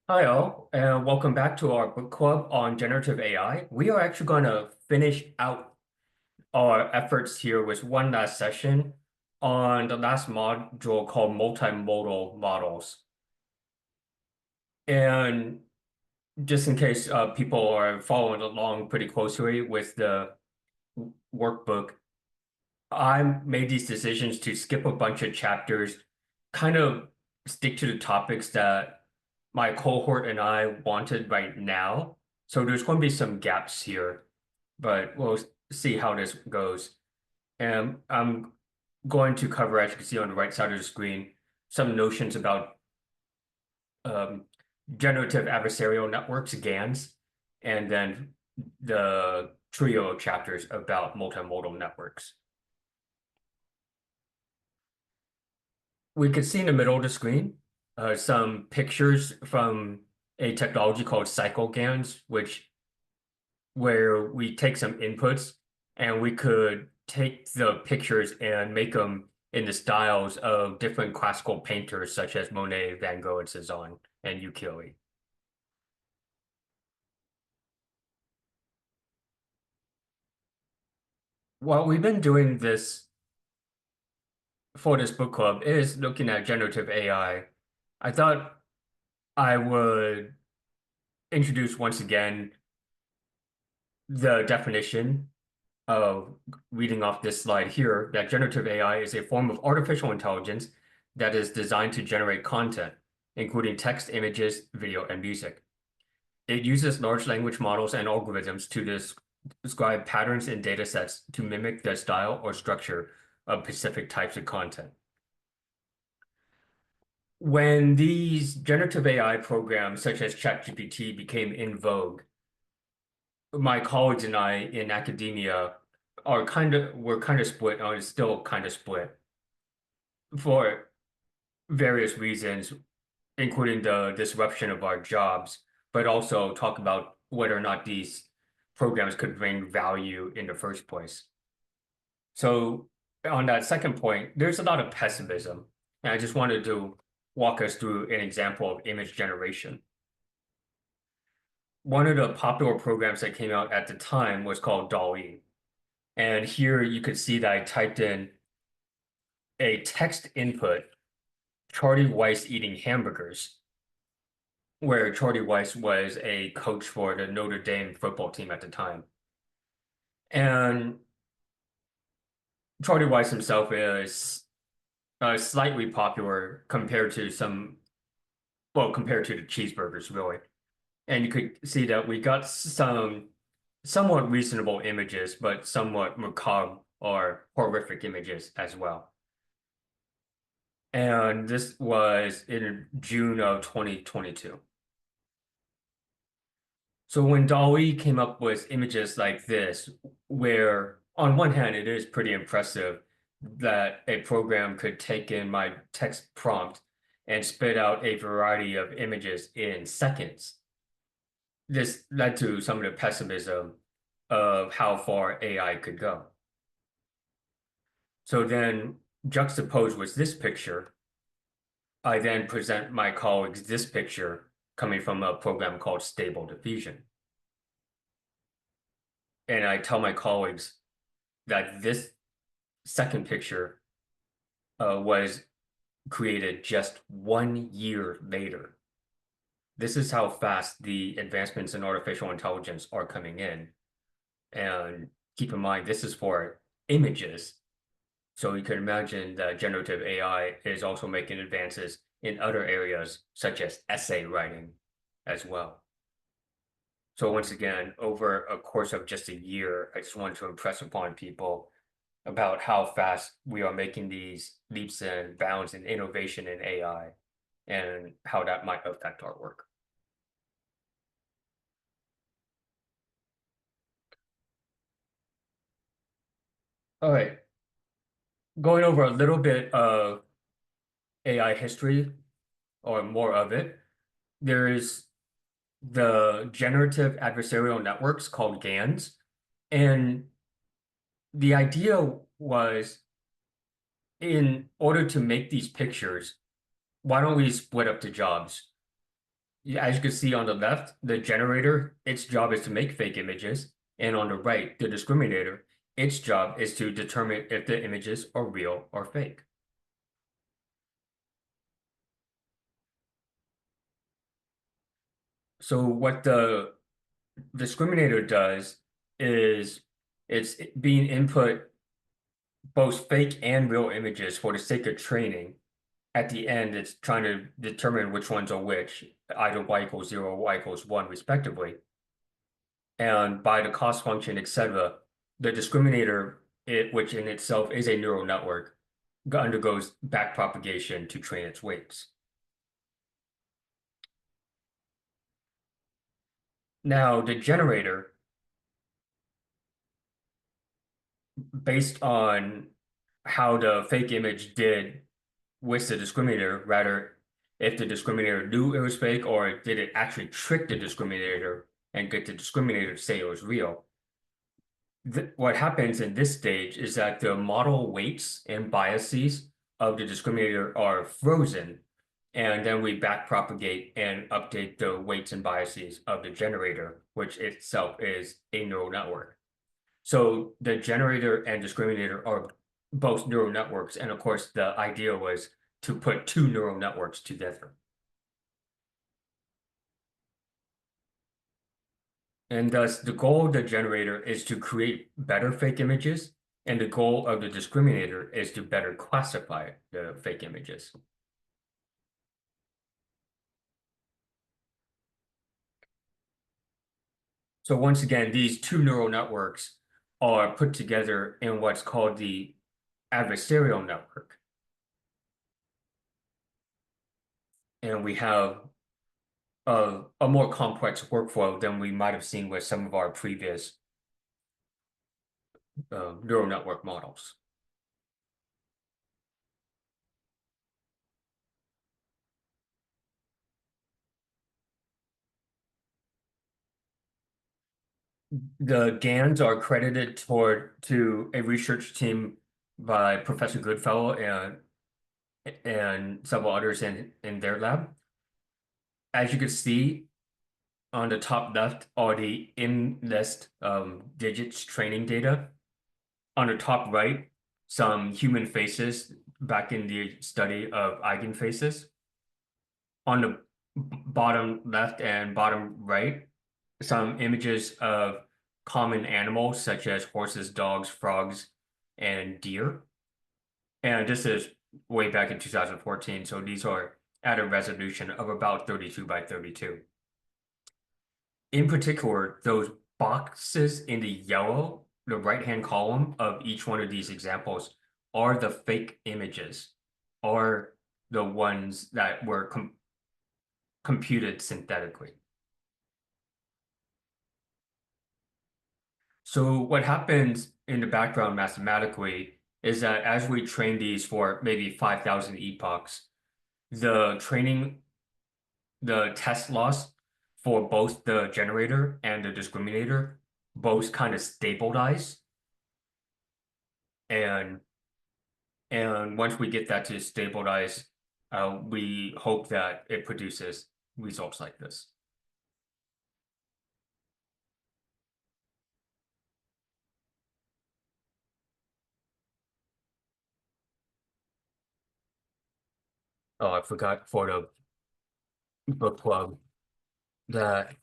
Hi all, and welcome back to our book club on generative AI. We are actually going to finish out our efforts here with one last session on the last module called multimodal models. And just in case people are following along pretty closely with the workbook, I made these decisions to skip a bunch of chapters, kind of stick to the topics that my cohort and I wanted right now. So there's going to be some gaps here, but we'll see how this goes. And I'm going to cover, as you can see on the right side of the screen, some notions about um, generative adversarial networks, GANs, and then the trio of chapters about multimodal networks. We could see in the middle of the screen some pictures from a technology called cycle GANs, where we take some inputs and we could take the pictures and make them in the styles of different classical painters such as Monet, Van Gogh, and Cezanne, and ukulele. While we've been doing this for this book club is looking at generative AI, I thought I would introduce once again the definition of reading off this slide here that generative AI is a form of artificial intelligence that is designed to generate content, including text, images, video, and music. It uses large language models and algorithms to describe patterns in data sets to mimic the style or structure of specific types of content. When these generative AI programs, such as ChatGPT, became in vogue, my colleagues and I in academia we're kind of split, or still kind of split for various reasons, including the disruption of our jobs, but also talk about whether or not these programs could bring value in the first place. So on that second point, there's a lot of pessimism, and I just wanted to walk us through an example of image generation. One of the popular programs that came out at the time was called DALL-E. And here you could see that I typed in a text input, Charlie Weiss eating hamburgers, where Charlie Weiss was a coach for the Notre Dame football team at the time. And Charlie Weiss himself is slightly popular compared to compared to the cheeseburgers, really. And you could see that we got some somewhat reasonable images, but somewhat macabre or horrific images as well. And this was in June of 2022. So when DALL-E came up with images like this, where on one hand, it is pretty impressive that a program could take in my text prompt and spit out a variety of images in seconds. This led to some of the pessimism of how far AI could go. So then juxtaposed with this picture, I then present my colleagues this picture coming from a program called Stable Diffusion. And I tell my colleagues that this second picture was created just 1 year later. This is how fast the advancements in artificial intelligence are coming in. And keep in mind, this is for images. So you can imagine that generative AI is also making advances in other areas, such as essay writing as well. So once again, over a course of just a year, I just wanted to impress upon people about how fast we are making these leaps and bounds in innovation in AI and how that might affect our work. All right, going over a little bit of AI history or more of it, there is the generative adversarial networks called GANs. And the idea was, in order to make these pictures, why don't we split up the jobs? Yeah, as you can see on the left, the generator, its job is to make fake images. And on the right, the discriminator, its job is to determine if the images are real or fake. So what the discriminator does is it's being input both fake and real images for the sake of training. At the end, it's trying to determine which ones are which, either y equals 0 or y equals 1, respectively. And by the cost function, etc., the discriminator, which in itself is a neural network, undergoes backpropagation to train its weights. Now, the generator, based on how the fake image did with the discriminator, rather, if the discriminator knew it was fake or did it actually trick the discriminator and get the discriminator to say it was real. What happens in this stage is that the model weights and biases of the discriminator are frozen, and then we backpropagate and update the weights and biases of the generator, which itself is a neural network. So the generator and discriminator are both neural networks, and of course the idea was to put two neural networks together. And thus, the goal of the generator is to create better fake images, and the goal of the discriminator is to better classify the fake images. So once again, these two neural networks are put together in what's called the adversarial network. And we have a more complex workflow than we might have seen with some of our previous neural network models. The GANs are credited to a research team by Professor Goodfellow and several others in their lab. As you can see on the top left are the in-list digits training data. On the top right, some human faces back in the study of eigenfaces. On the bottom left and bottom right, some images of common animals such as horses, dogs, frogs, and deer. And this is way back in 2014, so these are at a resolution of about 32 by 32. In particular, those boxes in the yellow, the right-hand column of each one of these examples are the fake images, are the ones that were computed synthetically. So what happens in the background mathematically is that as we train these for maybe 5,000 epochs, the training, the test loss for both the generator and the discriminator both kind of stabilize. And once we get that to stabilize, we hope that it produces results like this. Oh, I forgot for the book club that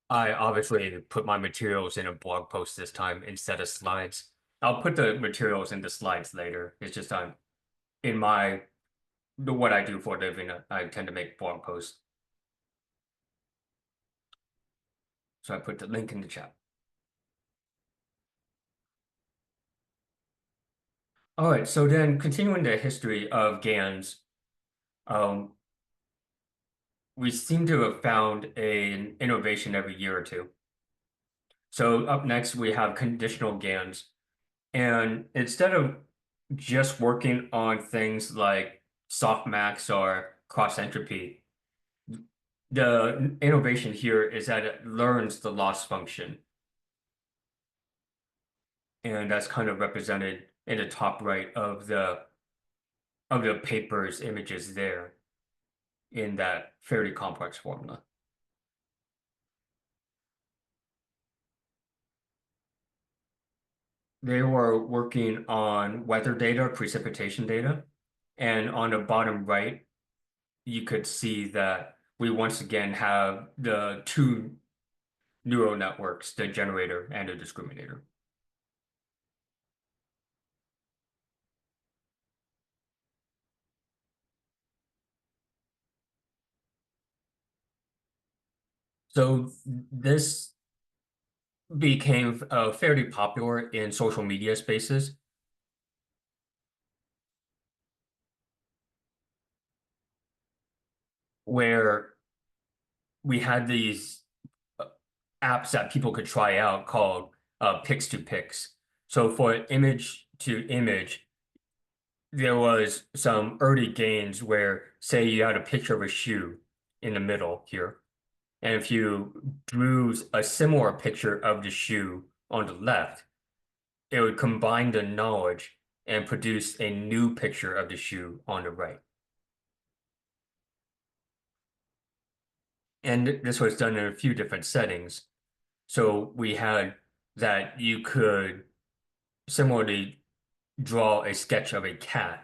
I obviously put my materials in a blog post this time instead of slides. I'll put the materials in the slides later. It's just in what I do for a living, I tend to make blog posts. So I put the link in the chat. All right, so then continuing the history of GANs, um, we seem to have found an innovation every year or two. So up next, we have conditional GANs. And instead of just working on things like softmax or cross entropy, the innovation here is that it learns the loss function. And that's kind of represented in the top right of the paper's images there. in that fairly complex formula. They were working on weather data, precipitation data, and on the bottom right, you could see that we once again have the two neural networks, the generator and the discriminator. So this became fairly popular in social media spaces where we had these uh, apps that people could try out called pics to pics. So for image to image, there was some early gains where, say, you had a picture of a shoe in the middle here, and if you drew a similar picture of the shoe on the left, it would combine the knowledge and produce a new picture of the shoe on the right. And this was done in a few different settings. So we had that you could similarly draw a sketch of a cat,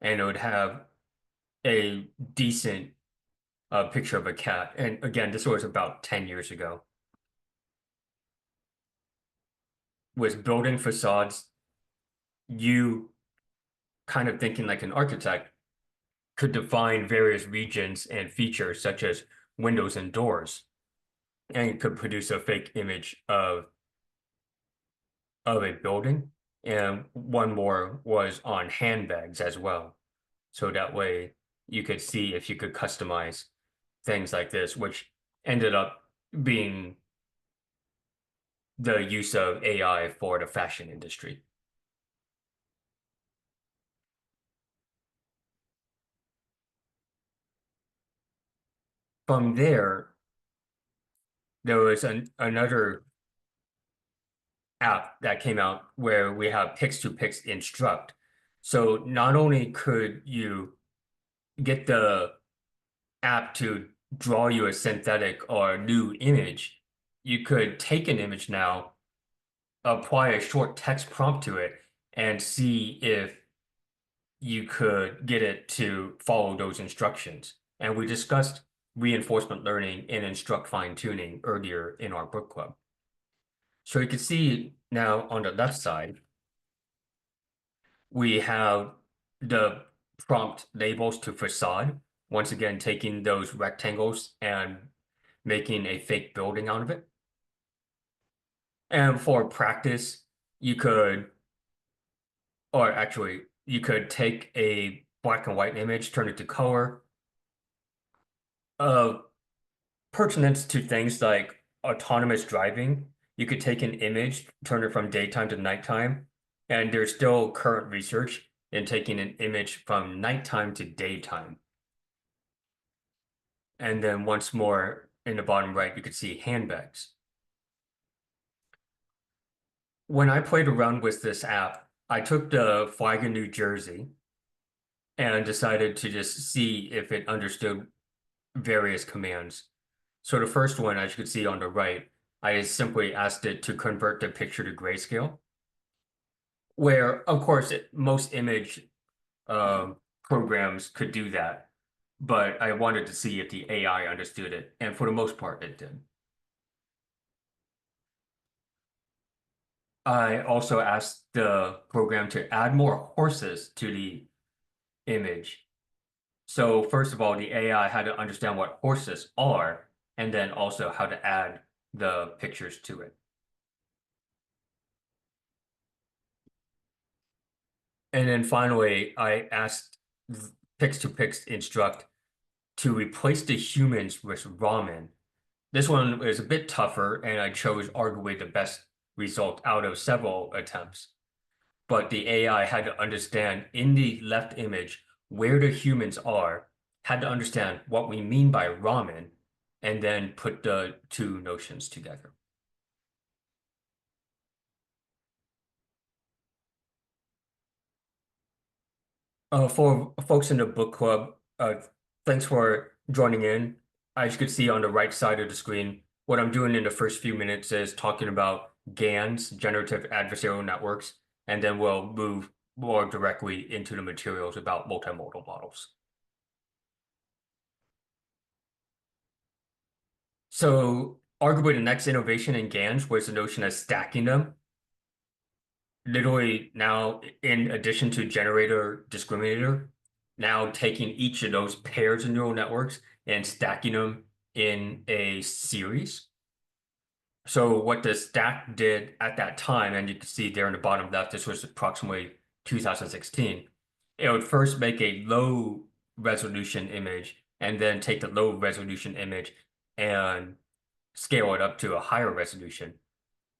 and it would have a decent picture of a cat. And again, this was about 10 years ago. With building facades, you kind of thinking like an architect could define various regions and features such as windows and doors, and could produce a fake image of a building. And one more was on handbags as well. So that way you could see if you could customize things like this, which ended up being the use of AI for the fashion industry. From there was another app that came out where we have Pix to Pix Instruct. So not only could you get the app to draw you a synthetic or new image, you could take an image now, apply a short text prompt to it, and see if you could get it to follow those instructions. And we discussed reinforcement learning and instruct fine-tuning earlier in our book club. So you can see now on the left side, we have the prompt labels to facade, once again taking those rectangles and making a fake building out of it. And for practice, you could, or actually, you could take a black and white image, turn it to color. Uh, Pertinence to things like autonomous driving, you could take an image, turn it from daytime to nighttime, and there's still current research in taking an image from nighttime to daytime. And then once more in the bottom right, you could see handbags. When I played around with this app, I took the flag in New Jersey and decided to just see if it understood various commands. So the first one, as you can see on the right, I simply asked it to convert the picture to grayscale, where, of course, most image programs could do that, but I wanted to see if the AI understood it, and for the most part, it did. I also asked the program to add more horses to the image. So first of all, the AI had to understand what horses are, and then also how to add the pictures to it. And then finally, I asked Pix to Pix Instruct to replace the humans with ramen. This one is a bit tougher, and I chose arguably the best result out of several attempts. But the AI had to understand in the left image where the humans are, had to understand what we mean by ramen, and then put the two notions together. For folks in the book club, thanks for joining in, as you can see on the right side of the screen, what I'm doing in the first few minutes is talking about GANs, generative adversarial networks, and then we'll move more directly into the materials about multimodal models. So arguably the next innovation in GANs was the notion of stacking them. Literally now, in addition to generator discriminator, now taking each of those pairs of neural networks and stacking them in a series. So what the stack did at that time, and you can see there in the bottom left, this was approximately 2016. It would first make a low resolution image and then take the low resolution image and scale it up to a higher resolution.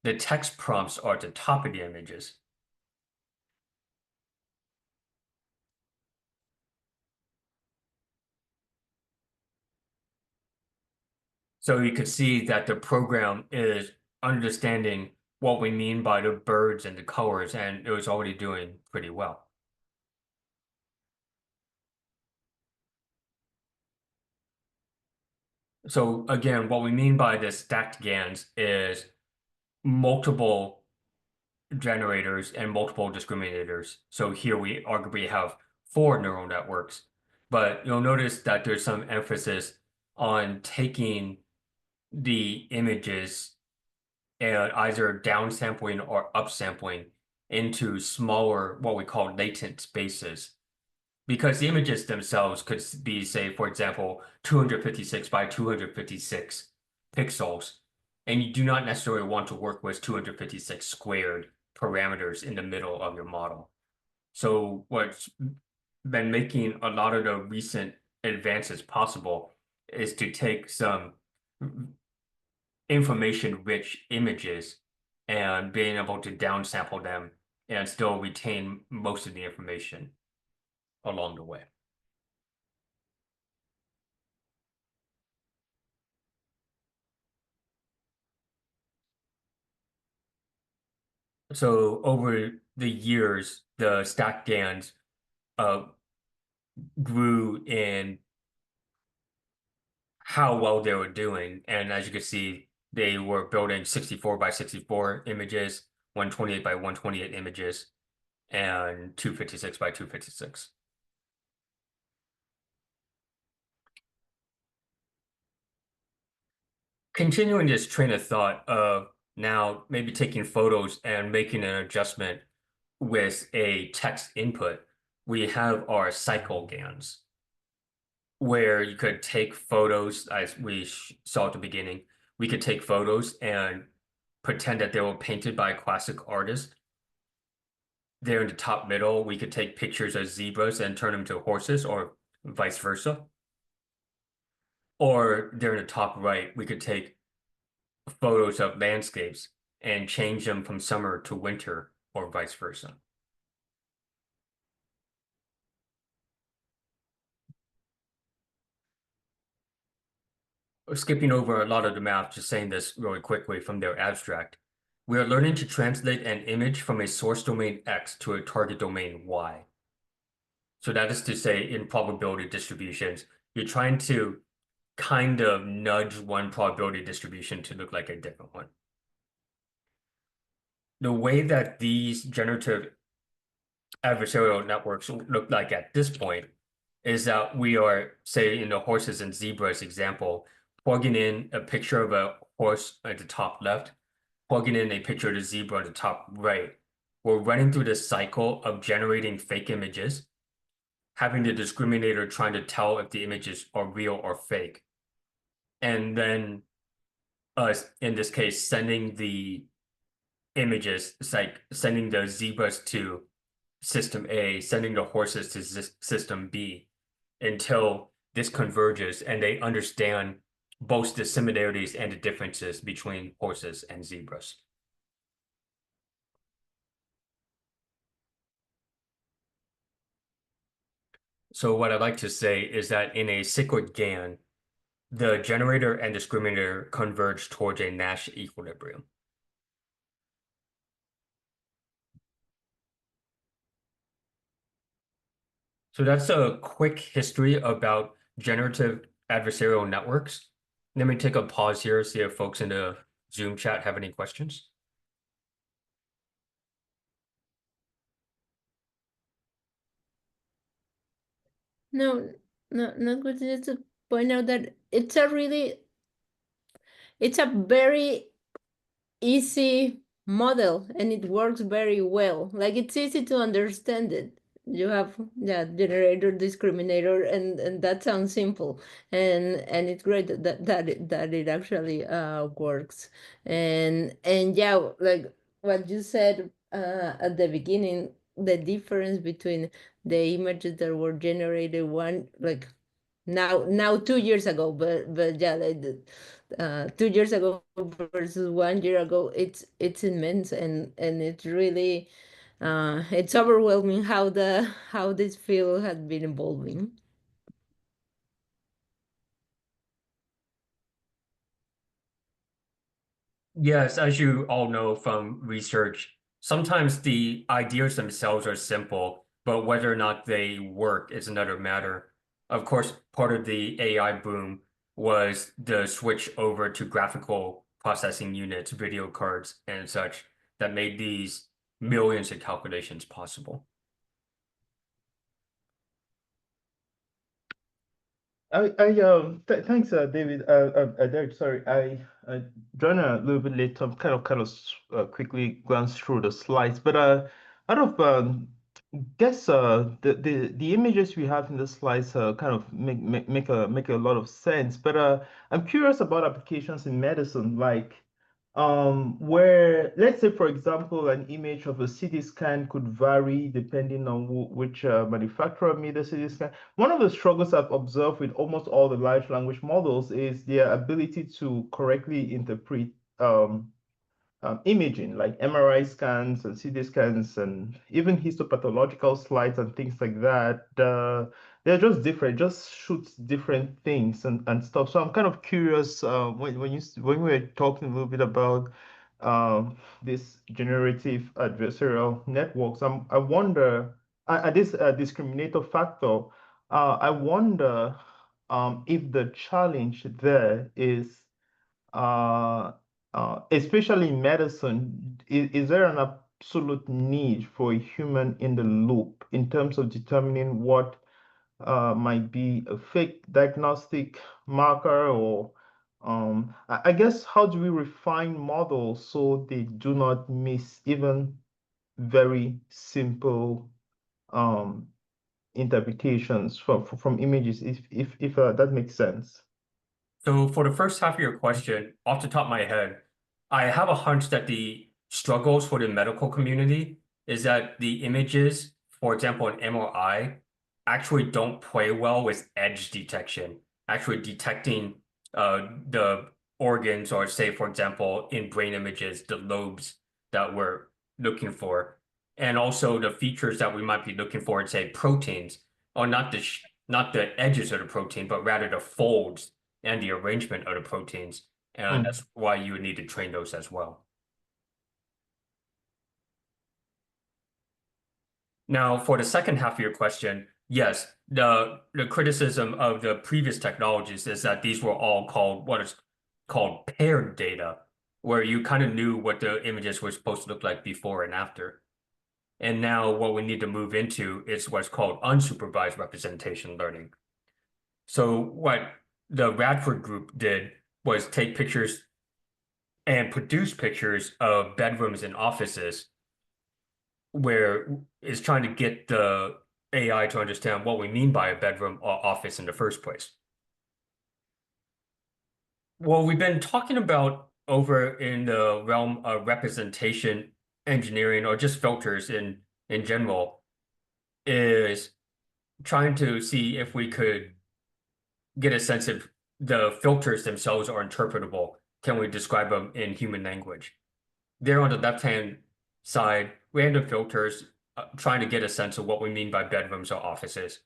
The text prompts are at the top of the images. So you could see that the program is understanding what we mean by the birds and the colors, and it was already doing pretty well. So again, what we mean by the stacked GANs is multiple generators and multiple discriminators. So here we arguably have four neural networks, but you'll notice that there's some emphasis on taking the images and either downsampling or upsampling into smaller, what we call latent spaces. Because the images themselves could be, say, for example, 256 by 256 pixels, and you do not necessarily want to work with 256 squared parameters in the middle of your model. So what's been making a lot of the recent advances possible is to take some information-rich images and being able to downsample them and still retain most of the information along the way. So over the years, the stack GANs uh, grew in how well they were doing. And as you can see, they were building 64 by 64 images, 128 by 128 images, and 256 by 256. Continuing this train of thought of now maybe taking photos and making an adjustment with a text input, we have our cycle GANs, where you could take photos, as we saw at the beginning. We could take photos and pretend that they were painted by a classic artist. There in the top middle, we could take pictures of zebras and turn them to horses, or vice versa. Or there in the top right, we could take photos of landscapes and change them from summer to winter, or vice versa. Skipping over a lot of the math, just saying this really quickly from their abstract. We are learning to translate an image from a source domain X to a target domain Y. So that is to say, in probability distributions, you're trying to kind of nudge one probability distribution to look like a different one. The way that these generative adversarial networks look like at this point is that we are, say, in the horses and zebras example, plugging in a picture of a horse at the top left, plugging in a picture of the zebra at the top right. We're running through this cycle of generating fake images, having the discriminator trying to tell if the images are real or fake, and then in this case, sending the images, it's like sending the zebras to system A, sending the horses to system B until this converges and they understand both the similarities and the differences between horses and zebras. So what I'd like to say is that in a cyclic GAN, the generator and discriminator converge towards a Nash equilibrium. So that's a quick history about generative adversarial networks. Let me take a pause here, see if folks in the Zoom chat have any questions. No, not good. Just to point out that it's a very easy model and it works very well. Like it's easy to understand it. You have generator, discriminator, and that sounds simple, and it's great that it actually works. And yeah, like what you said at the beginning, the difference between the images that were generated now 2 years ago, but yeah, like 2 years ago versus 1 year ago, it's immense, and it's really it's overwhelming how this field has been evolving. Yes, as you all know from research, sometimes the ideas themselves are simple, but whether or not they work is another matter. Of course, part of the AI boom was the switch over to graphical processing units, video cards, and such that made these millions of calculations possible. Thanks, David. Derek, sorry, I joined a little bit late. So I'm quickly glance through the slides, but out of guess the images we have in the slides kind of make a lot of sense. But I'm curious about applications in medicine, like where, let's say, for example, an image of a CT scan could vary depending on which manufacturer made the CT scan. One of the struggles I've observed with almost all the large language models is their ability to correctly interpret imaging, like MRI scans and CT scans and even histopathological slides and things like that. They're just different, just shoots different things and stuff. So I'm kind of curious when we were talking a little bit about this generative adversarial networks. I wonder, this discriminator factor. I wonder if the challenge there is especially in medicine, is there an absolute need for a human in the loop in terms of determining what might be a fake diagnostic marker or I guess how do we refine models so they do not miss even very simple um, interpretations from images if that makes sense. So for the first half of your question, off the top of my head, I have a hunch that the struggles for the medical community is that the images, for example, an MRI, actually don't play well with edge detection, actually detecting the organs or say, for example, in brain images, the lobes that we're looking for, and also the features that we might be looking for in, say, proteins, or not the edges of the protein, but rather the folds and the arrangement of the proteins. And Mm. that's why you would need to train those as well. Now, for the second half of your question, yes, the criticism of the previous technologies is that these were all called what is called paired data, where you kind of knew what the images were supposed to look like before and after. And now what we need to move into is what's called unsupervised representation learning. So what the Radford group did was take pictures and produce pictures of bedrooms and offices where it's trying to get the AI to understand what we mean by a bedroom or office in the first place. What we've been talking about over in the realm of representation engineering or just filters in general is trying to see if we could get a sense of the filters themselves are interpretable. Can we describe them in human language? There on the left-hand side, random filters, trying to get a sense of what we mean by bedrooms or offices.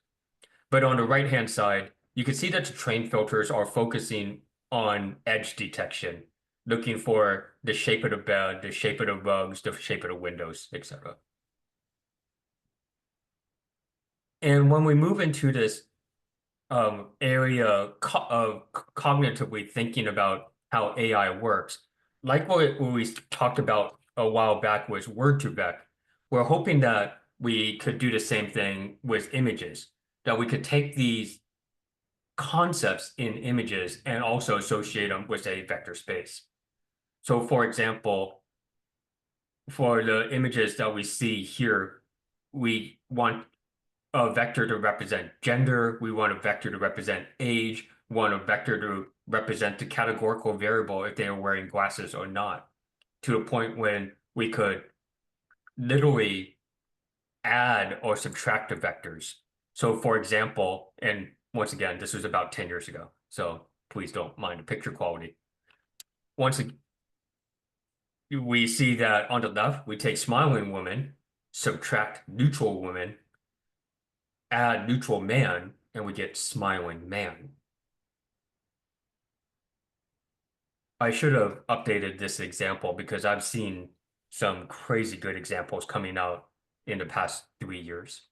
But on the right-hand side, you can see that the trained filters are focusing on edge detection, looking for the shape of the bed, the shape of the rugs, the shape of the windows, etc. And when we move into this area of cognitively thinking about how AI works. Like what we talked about a while back was word2vec. We're hoping that we could do the same thing with images, that we could take these concepts in images and also associate them with a vector space. So for example, for the images that we see here, we want a vector to represent gender, we want a vector to represent age, we want a vector to represent the categorical variable if they are wearing glasses or not, to a point when we could literally add or subtract the vectors. So for example, and once again, this was about 10 years ago, so please don't mind the picture quality. Once we see that on the left, we take smiling woman, subtract neutral woman, add neutral man, and we get smiling man. I should have updated this example because I've seen some crazy good examples coming out in the past 3 years.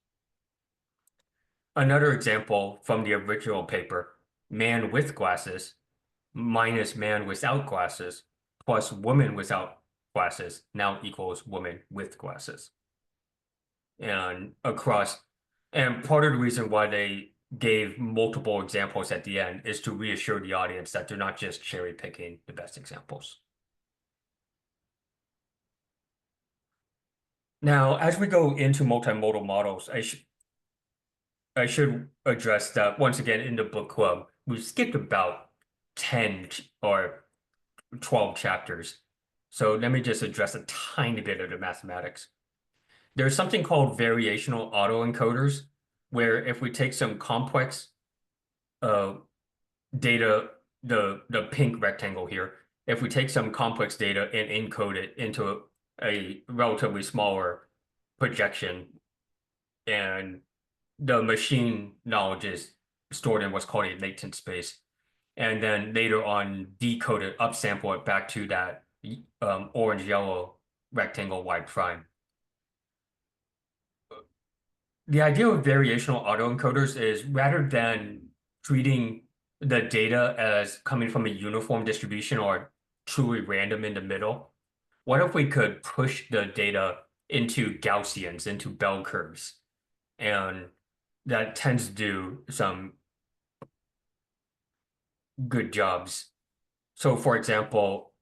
Another example from the original paper, man with glasses minus man without glasses plus woman without glasses now equals woman with glasses. And part of the reason why they gave multiple examples at the end is to reassure the audience that they're not just cherry picking the best examples. Now, as we go into multimodal models, I should address that once again in the book club, we skipped about 10 or 12 chapters. So let me just address a tiny bit of the mathematics. There's something called variational autoencoders, where if we take some complex data, the pink rectangle here, if we take some complex data and encode it into a relatively smaller projection, and the machine knowledge is stored in what's called a latent space, and then later on decode it, upsample it back to that orange-yellow rectangle Y prime. The idea of variational autoencoders is rather than treating the data as coming from a uniform distribution or truly random in the middle, what if we could push the data into Gaussians, into bell curves? And that tends to do some good jobs. So for example,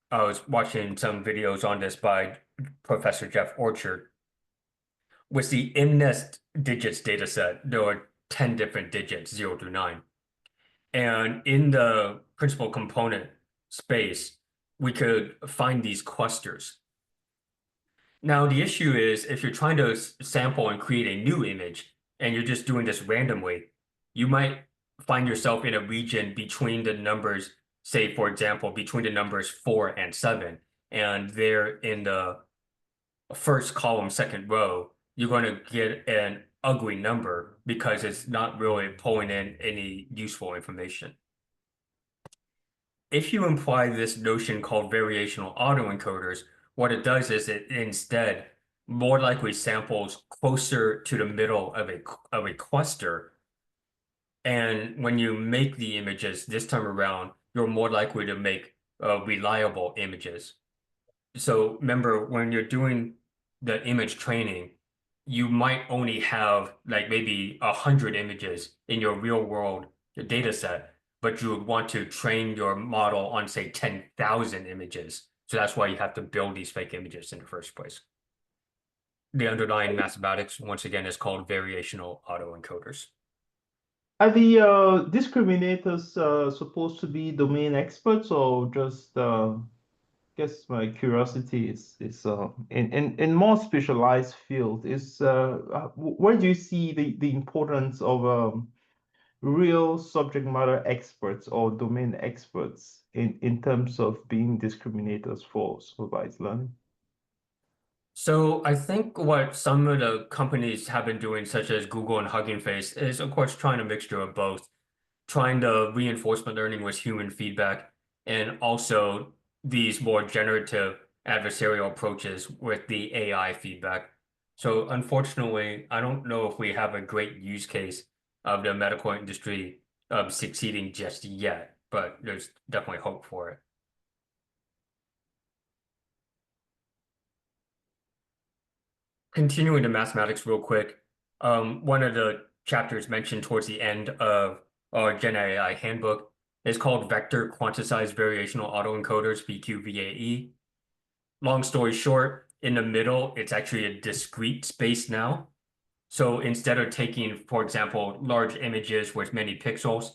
I was watching some videos on this by Professor Jeff Orchard. With the MNIST digits data set, there are 10 different digits, 0 through 9. And in the principal component space, we could find these clusters. Now, the issue is if you're trying to sample and create a new image, and you're just doing this randomly, you might find yourself in a region between the numbers, say, for example, between the numbers 4 and 7, and they're in the first column, second row, you're going to get an ugly number because it's not really pulling in any useful information. If you imply this notion called variational autoencoders, what it does is it instead more likely samples closer to the middle of a cluster. And when you make the images this time around, you're more likely to make reliable images. So remember, when you're doing the image training, you might only have like maybe 100 images in your real world data set, but you would want to train your model on, say, 10,000 images. So that's why you have to build these fake images in the first place. The underlying mathematics, once again, is called variational autoencoders. Are the discriminators supposed to be domain experts or just guess my curiosity is in more specialized field is where do you see the importance of real subject matter experts or domain experts in terms of being discriminators for supervised learning? So I think what some of the companies have been doing, such as Google and Hugging Face, is of course trying a mixture of both, trying the reinforcement learning with human feedback, and also these more generative adversarial approaches with the AI feedback. So unfortunately, I don't know if we have a great use case of the medical industry succeeding just yet, but there's definitely hope for it. Continuing to mathematics real quick, one of the chapters mentioned towards the end of our Generative AI Handbook is called Vector Quantized Variational Autoencoders, VQ-VAE. Long story short, in the middle, it's actually a discrete space now. So instead of taking, for example, large images with many pixels,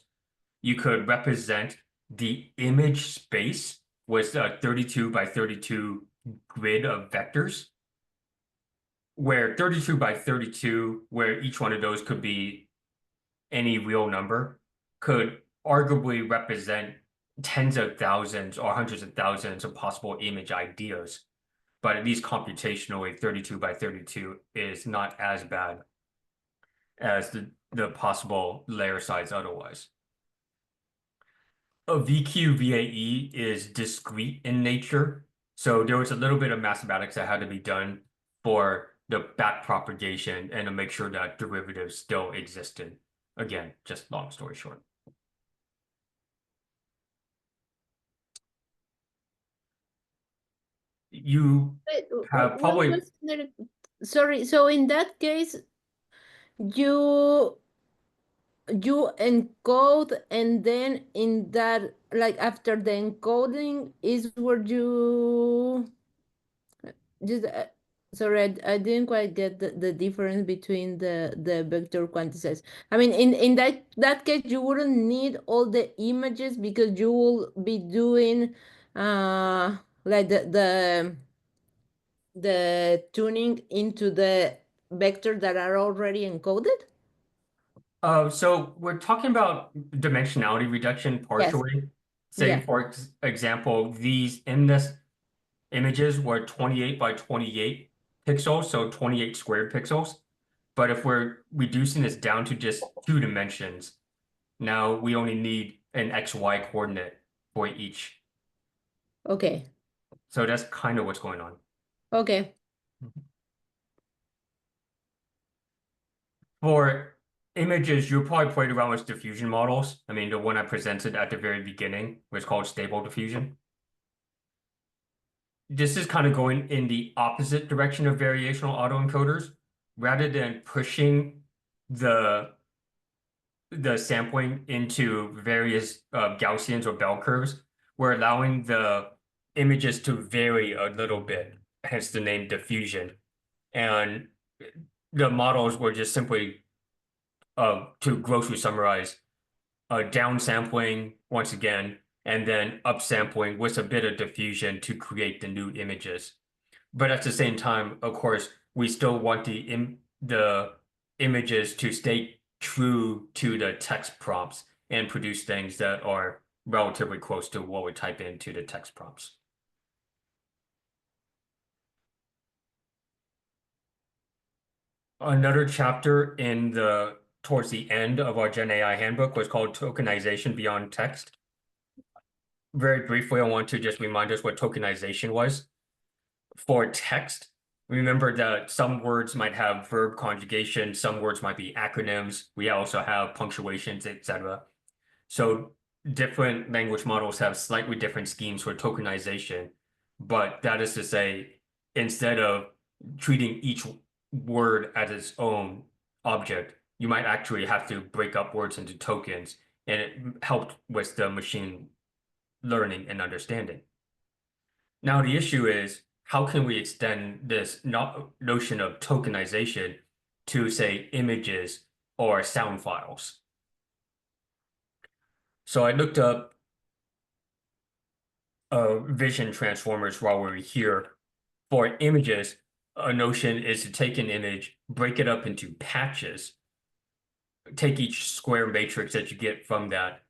you could represent the image space with a 32 by 32 grid of vectors, where 32 by 32, where each one of those could be any real number, could arguably represent tens of thousands or hundreds of thousands of possible image ideas. But at least computationally, 32 by 32 is not as bad as the possible layer size otherwise. A VQ-VAE is discrete in nature, so there was a little bit of mathematics that had to be done for the back propagation and to make sure that derivatives still existed. Again, just long story short. You have probably... Sorry, so in that case, you encode, and then in that, like after the encoding is where you just sorry, I didn't quite get the difference between the vector quantizers. I mean, in that case, you wouldn't need all the images because you will be doing like the tuning into the vectors that are already encoded. So we're talking about dimensionality reduction partially. Say, Yeah. for example, these in this images were 28 by 28 pixels, so 28 squared pixels. But if we're reducing this down to just 2 dimensions, now we only need an XY coordinate for each. Okay. So that's kind of what's going on. Okay. For images, you probably played around with diffusion models. I mean, the one I presented at the very beginning was called stable diffusion. This is kind of going in the opposite direction of variational autoencoders. Rather than pushing the sampling into various Gaussians or bell curves, we're allowing the images to vary a little bit, hence the name diffusion. And the models were just simply, to grossly summarize, downsampling once again, and then upsampling with a bit of diffusion to create the new images. But at the same time, of course, we still want the images to stay true to the text prompts and produce things that are relatively close to what we type into the text prompts. Another chapter towards the end of our Gen AI handbook was called Tokenization Beyond Text. Very briefly, I want to just remind us what tokenization was. For text, remember that some words might have verb conjugation, some words might be acronyms. We also have punctuations, etc. So different language models have slightly different schemes for tokenization, but that is to say, instead of treating each word as its own object, you might actually have to break up words into tokens, and it helped with the machine learning and understanding. Now, the issue is, how can we extend this notion of tokenization to, say, images or sound files? So I looked up vision transformers while we were here. For images, a notion is to take an image, break it up into patches, take each square matrix that you get from that,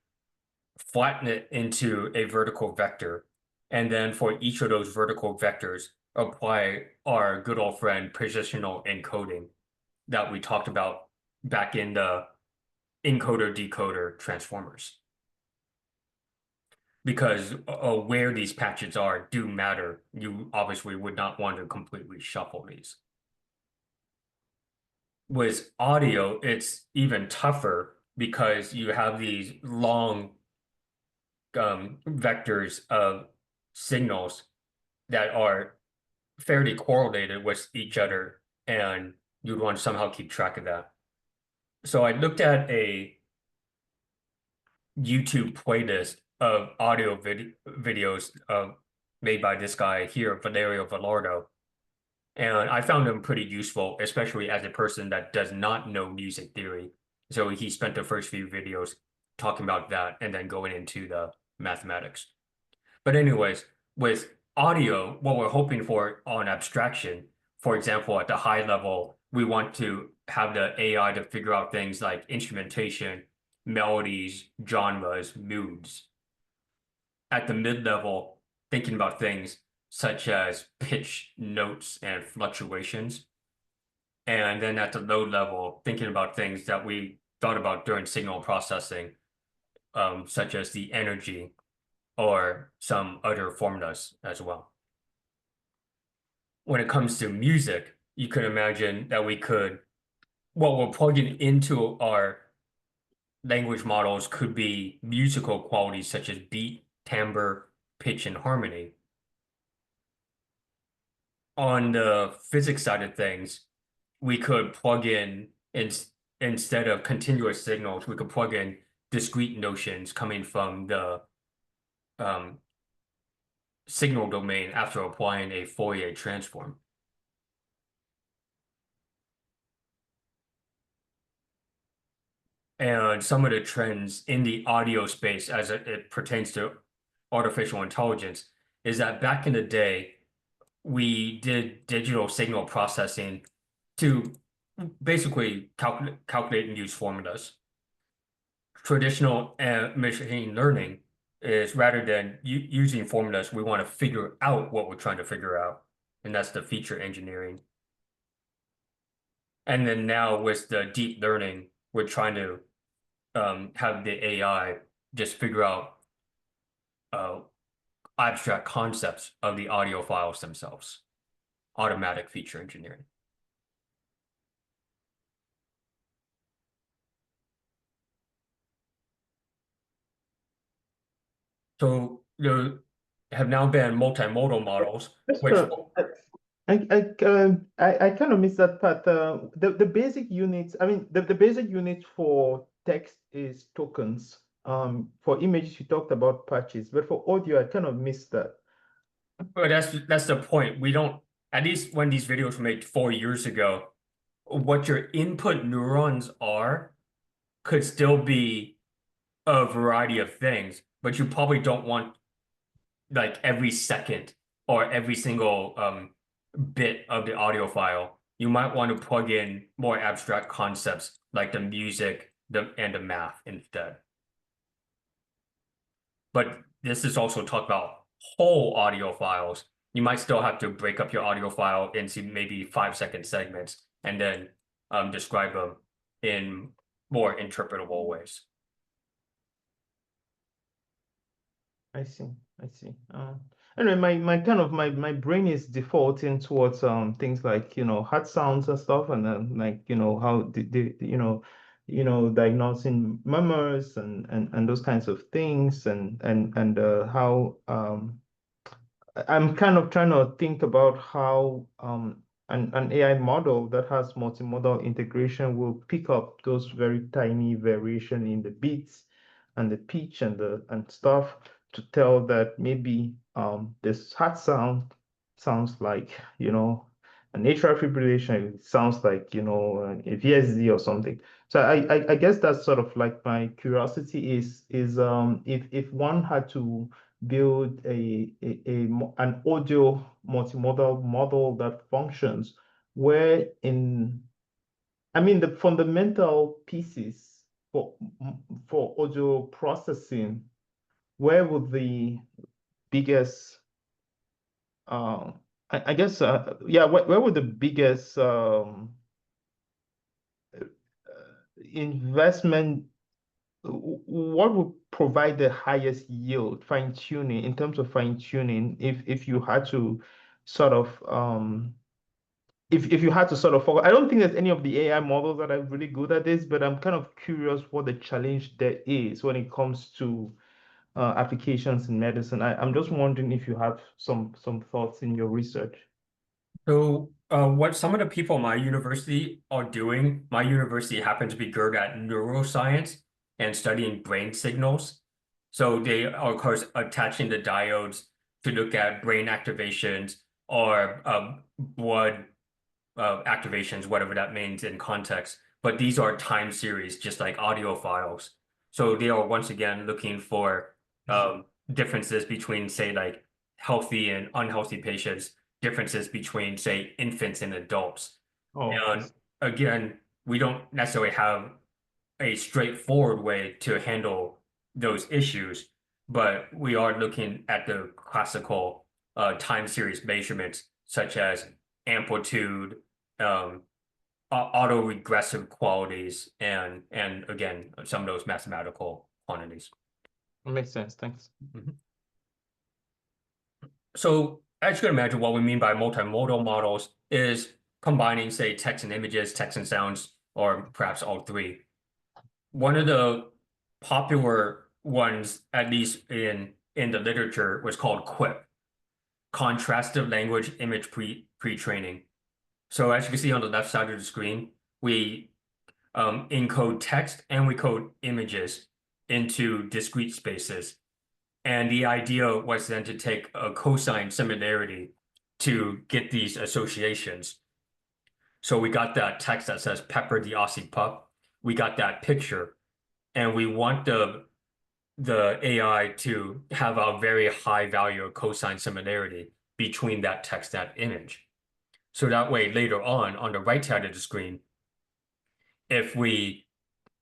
flatten it into a vertical vector, and then for each of those vertical vectors, apply our good old friend positional encoding that we talked about back in the encoder-decoder transformers. Because where these patches are do matter. You obviously would not want to completely shuffle these. with audio, it's even tougher because you have these long vectors of signals that are fairly correlated with each other, and you'd want to somehow keep track of that. So I looked at a YouTube playlist of audio videos made by this guy here, Valerio Velardo, and I found them pretty useful, especially as a person that does not know music theory. So he spent the first few videos talking about that and then going into the mathematics. But anyways, with audio, what we're hoping for on abstraction, for example, at the high level, we want to have the AI to figure out things like instrumentation, melodies, genres, moods. At the mid-level, thinking about things such as pitch, notes, and fluctuations. And then at the low level, thinking about things that we thought about during signal processing, such as the energy or some other formulas as well. When it comes to music, you could imagine that what we're plugging into our language models could be musical qualities such as beat, timbre, pitch, and harmony. On the physics side of things, we could plug instead of continuous signals, we could plug in discrete notions coming from the signal domain after applying a Fourier transform. And some of the trends in the audio space as it pertains to artificial intelligence is that back in the day, we did digital signal processing to basically calculate and use formulas. Traditional machine learning is rather than using formulas, we want to figure out what we're trying to figure out. And that's the feature engineering. And then now with the deep learning, we're trying to have the AI just figure out abstract concepts of the audio files themselves. Automatic feature engineering. So there have now been multimodal models, which I kind of missed that part. The basic units, I mean, the basic unit for text is tokens. For images, you talked about patches, but for audio, I kind of missed that. but that's the point. We don't, at least when these videos were made 4 years ago, what your input neurons are could still be a variety of things, but you probably don't want like every second or every single bit of the audio file. You might want to plug in more abstract concepts like the music and the math instead. But this is also talk about whole audio files. You might still have to break up your audio file into maybe 5-second segments and then describe them in more interpretable ways. I see. Anyway, my brain is defaulting towards things like heart sounds and stuff, and then like how the diagnosing murmurs and those kinds of things, and how I'm kind of trying to think about how an AI model that has multimodal integration will pick up those very tiny variation in the beats and the pitch and stuff to tell that maybe this heart sounds like an atrial fibrillation. It sounds like a VSD or something. So I guess that's sort of like my curiosity is if one had to build an audio multimodal model that functions, where I mean the fundamental pieces for audio processing, where would the biggest I guess yeah, where would the biggest investment, what would provide the highest yield fine-tuning in terms of fine-tuning if you had to sort of if you had to sort of follow, I don't think there's any of the AI models that are really good at this, but I'm kind of curious what the challenge there is when it comes to applications in medicine. I'm just wondering if you have some thoughts in your research. So what some of the people in my university are doing, my university happens to be good at neuroscience and studying brain signals. So they are, of course, attaching the diodes to look at brain activations or blood activations, whatever that means in context. But these are time series, just like audio files. So they are once again looking for differences between, say, like healthy and unhealthy patients, differences between, say, infants and adults. Oh, And again, we don't necessarily have a straightforward way to handle those issues, but we are looking at the classical time series measurements, such as amplitude, um, autoregressive qualities, and again, some of those mathematical quantities. makes sense. Thanks. So as you can imagine, what we mean by multimodal models is combining, say, text and images, text and sounds, or perhaps all three. One of the popular ones, at least in the literature, was called QUIP, contrastive language image pre-training. So as you can see on the left side of the screen, we encode text and we code images into discrete spaces. And the idea was then to take a cosine similarity to get these associations. So we got that text that says Pepper the Aussie pup. We got that picture, and we want the AI to have a very high value of cosine similarity between that text and that image. So that way, later on the right side of the screen, if we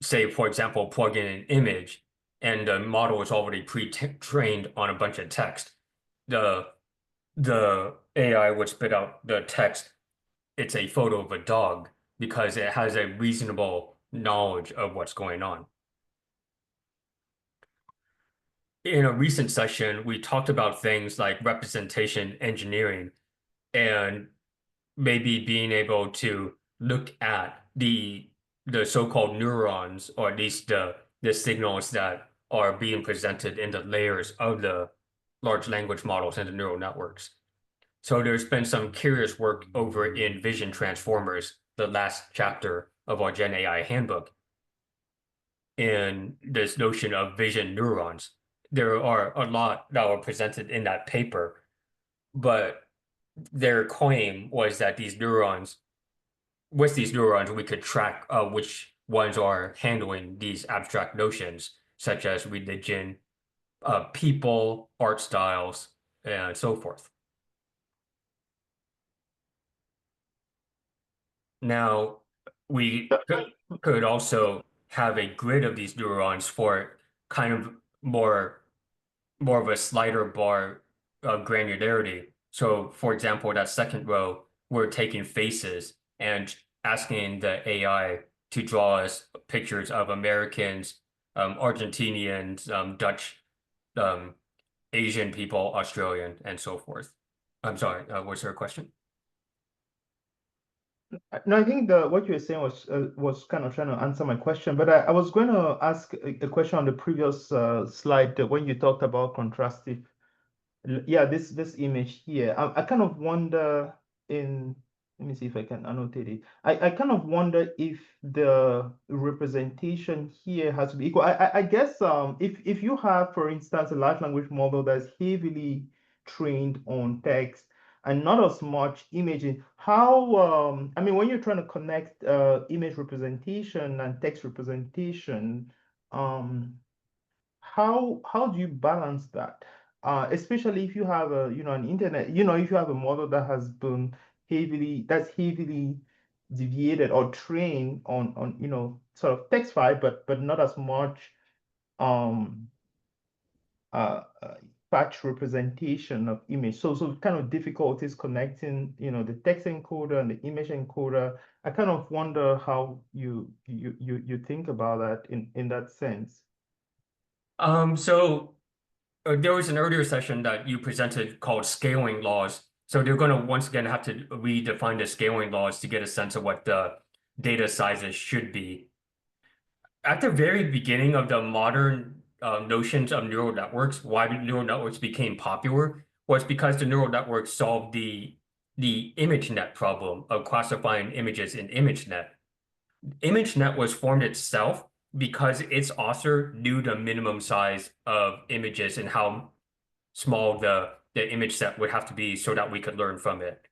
say, for example, plug in an image and the model is already pre-trained on a bunch of text, the AI would spit out the text. It's a photo of a dog because it has a reasonable knowledge of what's going on. In a recent session, we talked about things like representation engineering and maybe being able to look at the so-called neurons, or at least the signals that are being presented in the layers of the large language models and the neural networks. So there's been some curious work over in vision transformers, the last chapter of our Gen AI handbook, in this notion of vision neurons. There are a lot that were presented in that paper, but their claim was that with these neurons, we could track which ones are handling these abstract notions, such as religion, people, art styles, and so forth. Now, we could also have a grid of these neurons for kind of more of a slider bar granularity. So, for example, that second row, we're taking faces and asking the AI to draw us pictures of Americans, Argentinians, Dutch, Asian people, Australian, and so forth. I'm sorry, was there a question? No, I think what you were saying was kind of trying to answer my question, but I was going to ask a question on the previous slide when you talked about contrastive. Yeah, this image here. I kind of wonder let me see if I can annotate it. I kind of wonder if the representation here has to be equal. I guess if you have, for instance, a large language model that's heavily trained on text and not as much imaging, how I mean, when you're trying to connect image representation and text representation, how do you balance that? Especially if you have an internet, if you have a model that has been heavily deviated or trained on sort of text file, but not as much um patch representation of image. So kind of difficulties connecting, the text encoder and the image encoder. I kind of wonder how you think about that in that sense. So there was an earlier session that you presented called scaling laws So they're going to once again have to redefine the scaling laws to get a sense of what the data sizes should be. At the very beginning of the modern notions of neural networks, why neural networks became popular was because the neural networks solved the ImageNet problem of classifying images in ImageNet. ImageNet was formed itself because its author knew the minimum size of images and how small the image set would have to be so that we could learn from it.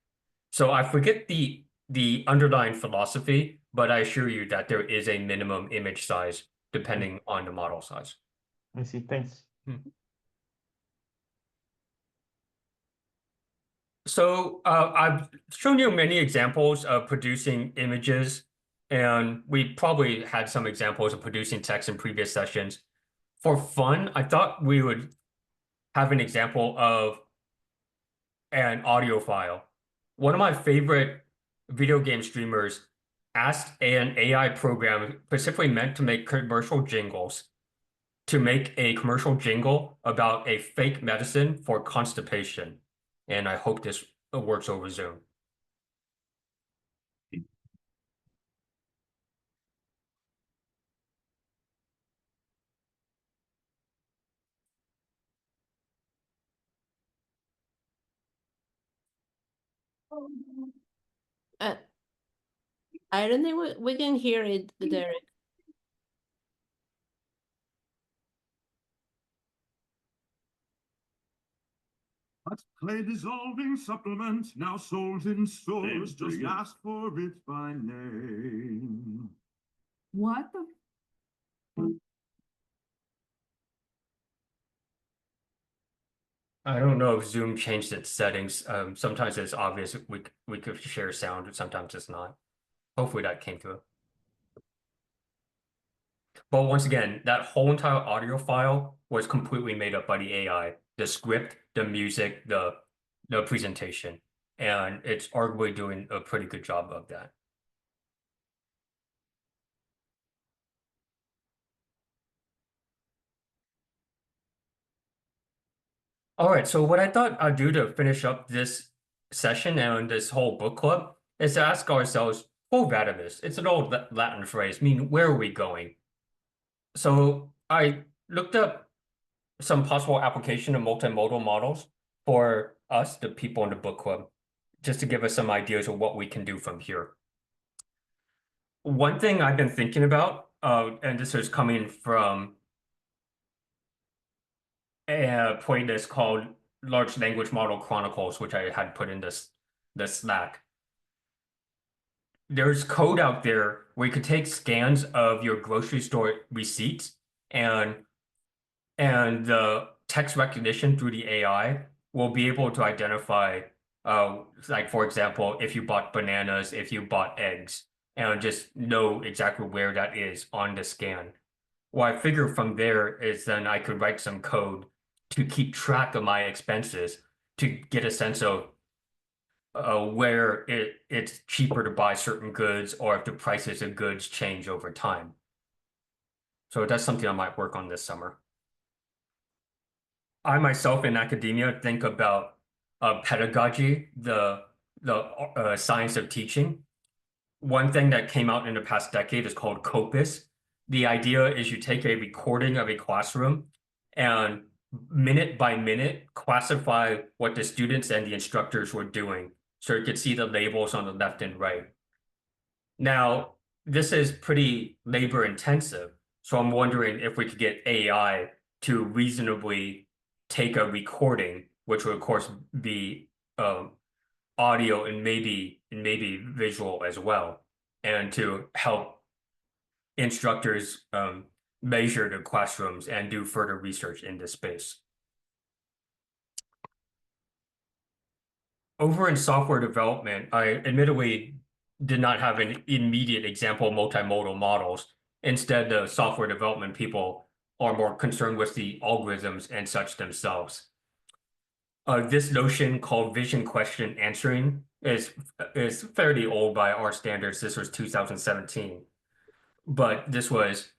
So I forget the underlying philosophy, but I assure you that there is a minimum image size depending on the model size. I see. Thanks. So I've shown you many examples of producing images, and we probably had some examples of producing text in previous sessions. For fun, I thought we would have an example of an audio file. One of my favorite video game streamers asked an AI program specifically meant to make commercial jingles to make a commercial jingle about a fake medicine for constipation. And I hope this works over Zoom. I don't think we can hear it, Derek. But clay dissolving supplement now sold in stores. Just ask for it by name. What the? I don't know if Zoom changed its settings. Sometimes it's obvious we could share sound, and sometimes it's not. Hopefully that came through. But once again, that whole entire audio file was completely made up by the AI. The script, the music, the presentation. And it's arguably doing a pretty good job of that. All right, so what I thought I'd do to finish up this session and this whole book club is to ask ourselves, quo vadis? It's an old Latin phrase, meaning where are we going? So I looked up some possible application of multimodal models for us, the people in the book club, just to give us some ideas of what we can do from here. One thing I've been thinking about, and this is coming from a playlist called Large Language Model Chronicles, which I had put in the Slack. There's code out there where you could take scans of your grocery store receipts and the text recognition through the AI will be able to identify, like, for example, if you bought bananas, if you bought eggs, and just know exactly where that is on the scan. What I figure from there is then I could write some code to keep track of my expenses to get a sense of where it's cheaper to buy certain goods or if the prices of goods change over time. So that's something I might work on this summer. I myself in academia think about pedagogy, the science of teaching. One thing that came out in the past decade is called Copus. The idea is you take a recording of a classroom and minute by minute classify what the students and the instructors were doing. So you could see the labels on the left and right. Now, this is pretty labor intensive. So I'm wondering if we could get AI to reasonably take a recording, which would of course be audio and maybe visual as well, and to help instructors measure the classrooms and do further research in this space. Over in software development, I admittedly did not have an immediate example of multimodal models. Instead, the software development people are more concerned with the algorithms and such themselves. This notion called vision question answering is fairly old by our standards. This was 2017. But this was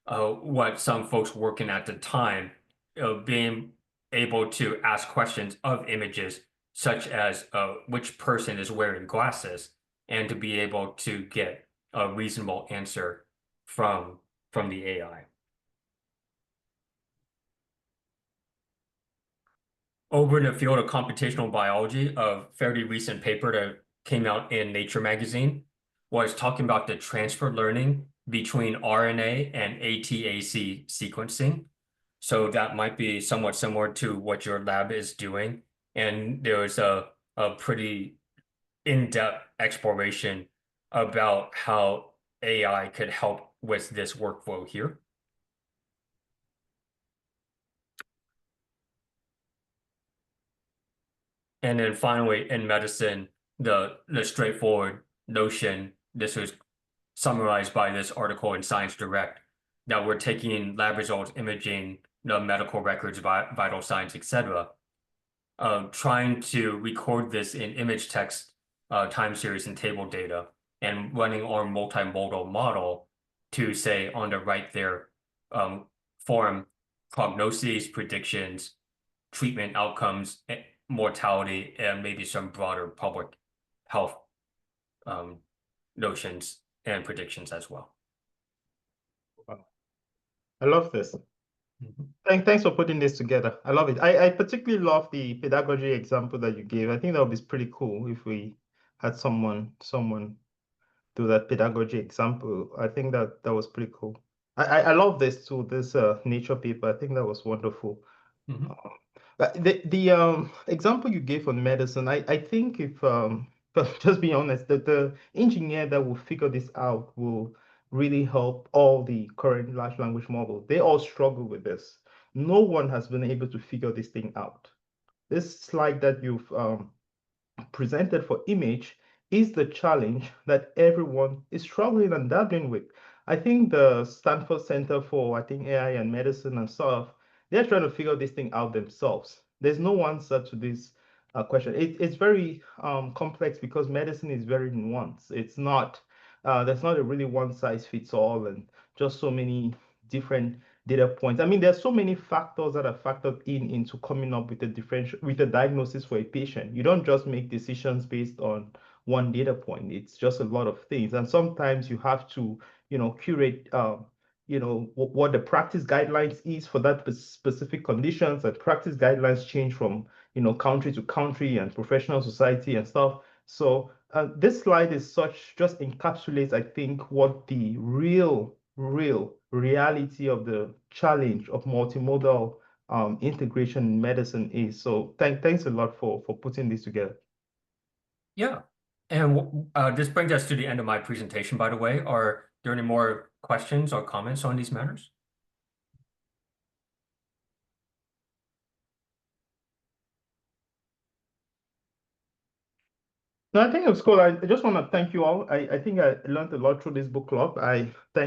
what some folks working at the time, being able to ask questions of images such as which person is wearing glasses, and to be able to get a reasonable answer from the AI. Over in the field of computational biology, a fairly recent paper that came out in Nature magazine was talking about the transfer learning between RNA and ATAC sequencing. So that might be somewhat similar to what your lab is doing. And there was a pretty in-depth exploration about how AI could help with this workflow here. And then finally, in medicine, the straightforward notion, this was summarized by this article in Science Direct, that we're taking lab results, imaging, the medical records, vital signs, etc., trying to record this in image text time series and table data, and running our multimodal model to say on the right there, form prognoses, predictions, treatment outcomes, mortality, and maybe some broader public health notions and predictions as well. Wow. I love this. Thanks for putting this together. I love it. I particularly love the pedagogy example that you gave. I think that would be pretty cool if we had someone do that pedagogy example. I think that was pretty cool. I love this too, this Nature paper. I think that was wonderful. But the example you gave on medicine, I think if just be honest, that the engineer that will figure this out will really help all the current large language models. They all struggle with this. No one has been able to figure this thing out. This slide that you've presented for image is the challenge that everyone is struggling and dabbling with. I think the Stanford Center for, AI and Medicine and stuff, they're trying to figure this thing out themselves. There's no answer to this question. It's very complex because medicine is very nuanced. It's not, there's not a really one size fits all and just so many different data points. I mean, there's so many factors that are factored into coming up with a diagnosis for a patient. You don't just make decisions based on one data point. It's just a lot of things. And sometimes you have to, curate, what the practice guidelines is for that specific conditions. And practice guidelines change from, country to country and professional society and stuff. So this slide just encapsulates, I think, what the real reality of the challenge of multimodal integration in medicine is. So thanks a lot for putting this together. Yeah, and this brings us to the end of my presentation, by the way. Are there any more questions or comments on these matters? No, I think it was cool. I just want to thank you all. I think I learned a lot through this book club. I thank